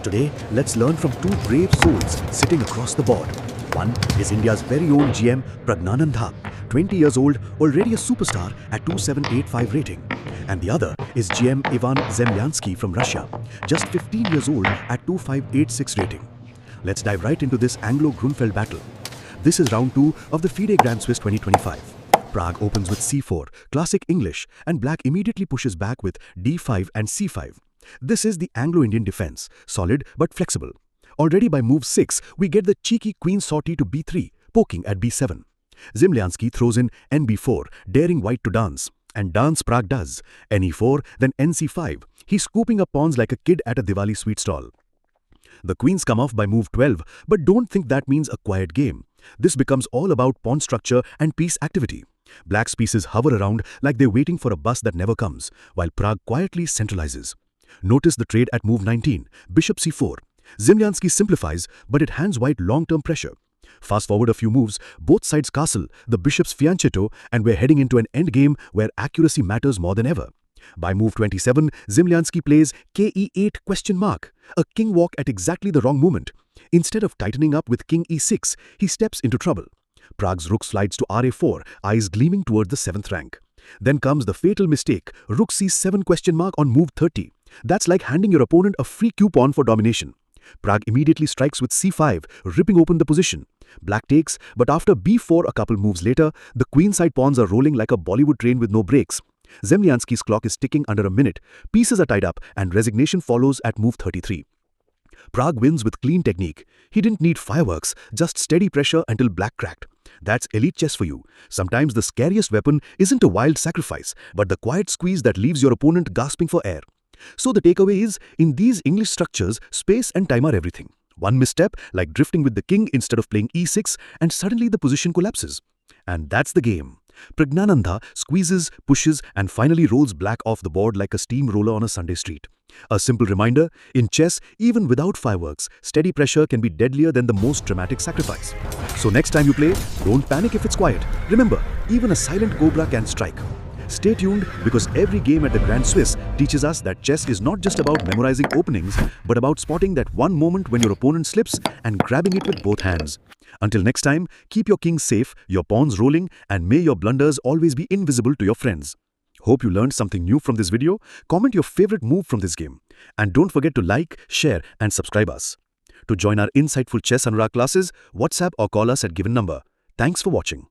Today, let's learn from two brave souls sitting across the board. One is India's very own GM Pragnanandha, 20 years old, already a superstar at 2785 rating. And the other is GM Ivan Zemlyansky from Russia, just 15 years old at 2586 rating. Let's dive right into this Anglo-Grunfeld battle. This is round 2 of the FIDE Grand Swiss 2025. Prague opens with c4, classic English, and black immediately pushes back with d5 and c5. This is the Anglo-Indian defense, solid but flexible. Already by move 6, we get the cheeky queen sortie to b3, poking at b7. Zemlyansky throws in nb4, daring white to dance. And dance Prague does. ne4, then nc5. He's scooping up pawns like a kid at a Diwali sweet stall. The queens come off by move 12, but don't think that means a quiet game. This becomes all about pawn structure and piece activity. Black's pieces hover around like they're waiting for a bus that never comes, while Prague quietly centralizes. Notice the trade at move 19, bishop c4. Zemlyansky simplifies, but it hands white long-term pressure. Fast forward a few moves, both sides castle, the bishop's fianchetto, and we're heading into an endgame where accuracy matters more than ever. By move 27, Zemlyansky plays ke8 ? A king walk at exactly the wrong moment. Instead of tightening up with king e6, he steps into trouble. Prague's rook slides to ra4, eyes gleaming toward the 7th rank. Then comes the fatal mistake, rook c7 ? On move 30. That's like handing your opponent a free coupon for domination. Prague immediately strikes with c5, ripping open the position. Black takes, but after b4 a couple moves later, the queenside pawns are rolling like a Bollywood train with no brakes. Zemlyansky's clock is ticking under a minute, pieces are tied up, and resignation follows at move 33. Prague wins with clean technique. He didn't need fireworks, just steady pressure until black cracked. That's elite chess for you. Sometimes the scariest weapon isn't a wild sacrifice, but the quiet squeeze that leaves your opponent gasping for air. So the takeaway is, in these English structures, space and time are everything. One misstep, like drifting with the king instead of playing e6, and suddenly the position collapses. And that's the game. Pragnanandha squeezes, pushes, and finally rolls black off the board like a steamroller on a Sunday street. A simple reminder, in chess, even without fireworks, steady pressure can be deadlier than the most dramatic sacrifice. So next time you play, don't panic if it's quiet. Remember, even a silent cobra can strike. Stay tuned, because every game at the Grand Swiss teaches us that chess is not just about memorizing openings, but about spotting that one moment when your opponent slips and grabbing it with both hands. Until next time, keep your king safe, your pawns rolling, and may your blunders always be invisible to your friends. Hope you learned something new from this video. Comment your favorite move from this game. And don't forget to like, share, and subscribe us. To join our insightful chess Anurag classes, WhatsApp or call us at given number. Thanks for watching.